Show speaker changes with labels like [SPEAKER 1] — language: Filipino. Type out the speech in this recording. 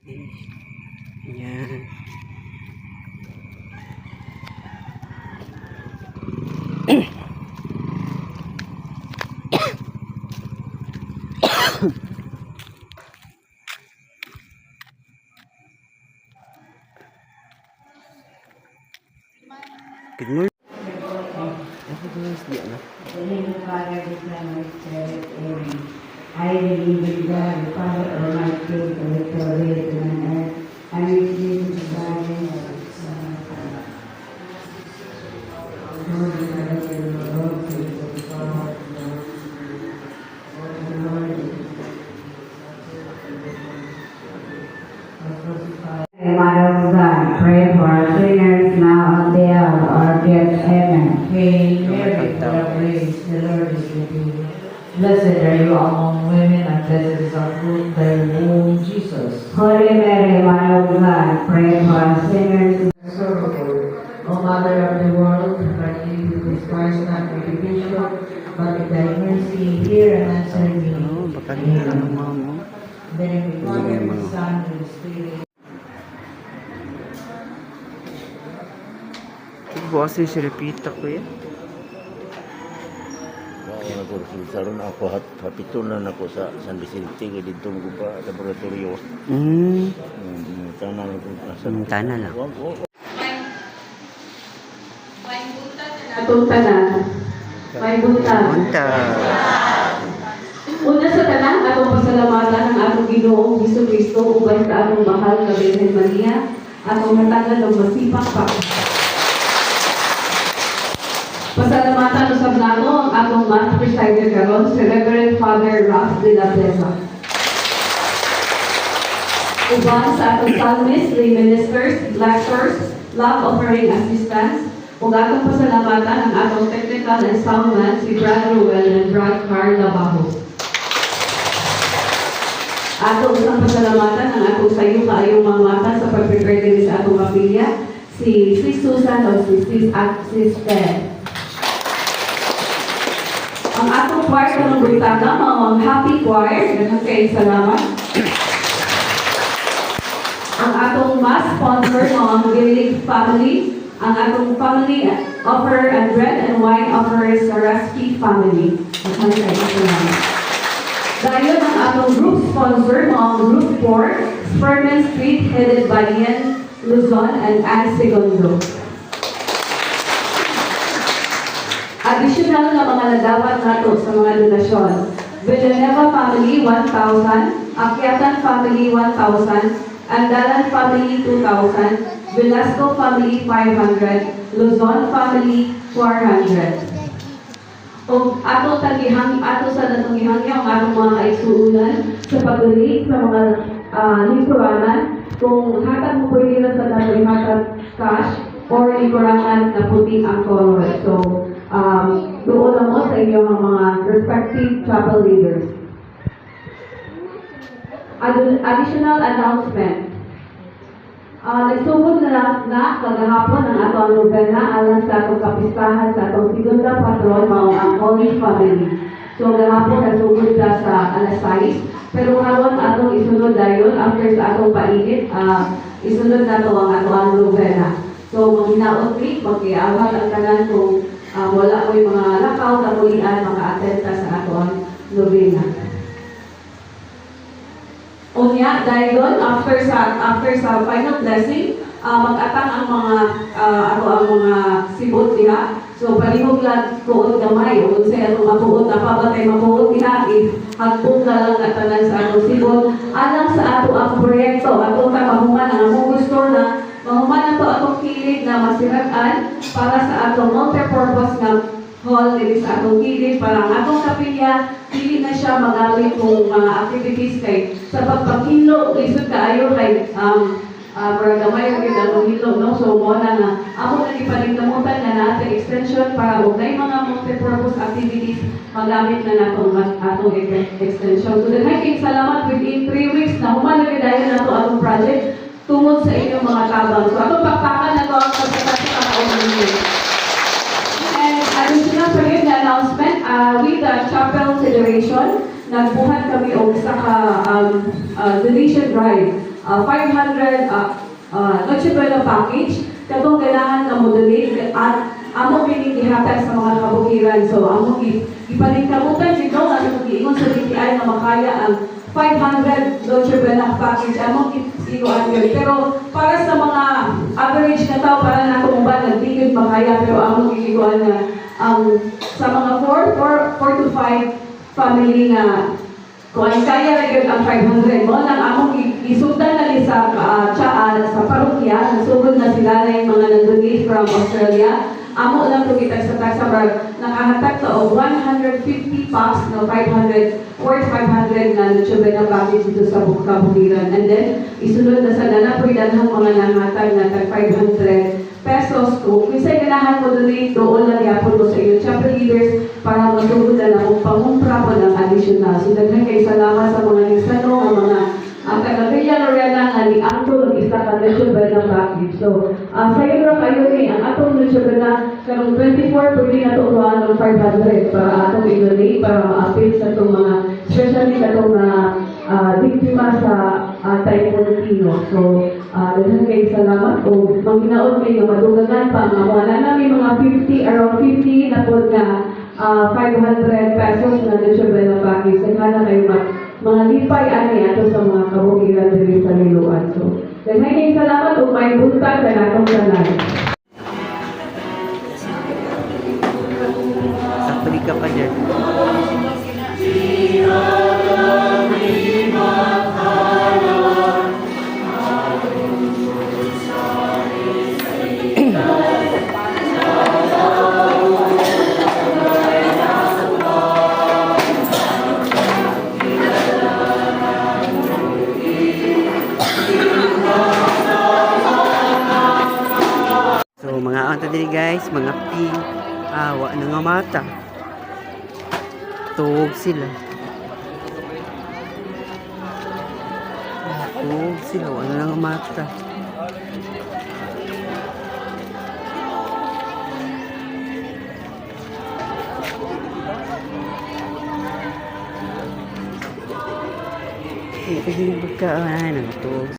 [SPEAKER 1] Yan. Good morning. I believe in God, the Father Almighty, the Creator of heaven and earth. I receive the guidance of the Son of God. Lord, the Lord, the Lord, the Father, the Lord, Mother of God, pray for our sinners now and the hour of our death. Amen. Hail Mary, full of grace, the Lord is with you. Blessed are you among women, and blessed is the fruit of thy womb, Jesus. Holy Mary, Mother of God, pray for us sinners. O Mother of the world, forgive with Christ not retribution, but in thy mercy, hear and answer me. Amen. Then the Father, the Son, and the Spirit. Bukas yung siripita ko yan.
[SPEAKER 2] Saron ako hapitunan ako sa San Vicente kay dito ko pa laboratorio. Tanan ko sa
[SPEAKER 1] Tanan lang.
[SPEAKER 3] May bunta na atong tanan. May bunta. Una sa tanan, atong pasalamatan ang atong Ginoong Jesu-Cristo ubay sa atong mahal na Birhen Maria, atong hatagan ng masipang pa. Pasalamatan usab nato ang atong Mass Presider karon si Reverend Father Ross de la Plesa. Uban sa atong psalmist, lay ministers, lectors, love offering assistants, ug atong pasalamatan ang atong technical and soundman si Brad Ruel and Brad Carl Labajo. Ato usang pasalamatan ang atong sayo kaayong mga mata sa pag-prepare sa atong kapilya, si Susan o si Sis Ted. Ang atong choir ng Britaga, mga happy choir, daghang kayong salamat. Ang atong mass sponsor, mga Gilig family, ang atong family offer and bread and wine offers sa Rasky family. Daghang kayong salamat. Dayon ang atong group sponsor, mga Group 4, Sperman Street, headed by Ian Luzon and Anne Segundo. Additional na mga nagawat nato sa mga donasyon. Villanueva family, 1,000. Akyatan family, 1,000. Andalan family, 2,000. Velasco family, 500. Luzon family, 400. O ato sa natong gihangyo ang atong mga kaigsuunan sa pag-donate sa mga lingkuranan. Kung hatag mo pwede na sa natong ihatag cash or lingkuranan na puting ang color. So, doon lang mo sa inyong mga respective chapel leaders. Additional announcement. Nagsugod na kagahapon ang atong novena alang sa atong kapistahan sa atong segunda patron mao ang Holy Family. So gahapon nagsugod na sa alas 6, pero karon atong isunod dayon after sa atong painit, isunod na to ang atong novena. So maghinaot ni pagkiawat ang tanan kung wala ko'y mga lakaw na mulian, maka-atenta sa aton novena. Unya, dahil doon, after sa final blessing, mag-atang ang mga sibot diha. So, palihog lang kuot gamay. O kung sa'yo itong mapuot, napabatay mapuot diha, hagpong na lang natanan sa atong sibot. Alang sa ato ang proyekto, atong mahuman ang among gusto na mahuman na to atong kilig na masiratan para sa atong multi-purpose na hall dito sa atong kilig para ang atong kapilya dili na siya magamit kung mga activities kay sa pagpakilo lisod kaayo kay para gamay gyud ang hilo no. So mo na nga ako nagipaningkamutan na natin extension para kung may mga multi-purpose activities magamit na natong atong extension. So daghan salamat within 3 weeks na human na dayon nato atong project tungod sa inyong mga tabang. So, atong pakpakan na ito ang pagkakasya sa kaunan ninyo. And additional pa rin na announcement, with the Chapel Federation, nagbuhat kami o isa ka donation drive. 500 Noche Buena package. Katong ganahan na mo donate at amo pinigihatag sa mga kabukiran. So amo ipaningkamutan si Dong at mag-iingon sa DTI na makaya ang 500 Noche Buena package. Amo iguan yun. Pero para sa mga average na tao, para na kumuban, nagtigil makaya. Pero amo iguan na sa mga 4 to 5 family na kung kaya na yun ang 500 mo, nang among isundan na ni sa parokya, nasugod na sila na yung mga nag-donate from Australia. Amo lang ito kita sa taxabar, nakahatag to of 150 packs na 500, worth 500 na nutsyobe na package dito sa Kabukiran. And then, isunod na sa nanapoy danhang mga nangatag na tag 500 pesos ko. Kisay ganahan mo donate, doon lang yapon mo sa iyo chapel leaders para matugod na lang pangumpra po ng additional. So, daghan kayo salamat sa mga nagsanong, ang mga taga-Villa Lorena nga ni Anto isa ka nutsyobe na package. So, sa iyo lang kayo ni ang atong nutsyobe na karong 24 pwede na ito ng 500 para atong i-donate para ma-appeal sa itong mga especially katong na biktima sa Typhoon Tino. So, dahil kayo salamat o mangginaon kayo madugangan pa wala namin mga 50 around 50 na po na 500 pesos na nutsyobe na package. Sana kayo mga lipay ani ato sa mga kabukiran diri sa Liloan. So, dahil kayo salamat o may buntag na natong tanan.
[SPEAKER 4] Sakpali ka pa dyan. So mga anta diri guys, mga pig, wa na nga mata. Tuog sila. Tuog sila, wa na nga mata. Pwede yung pagkaan, tuog.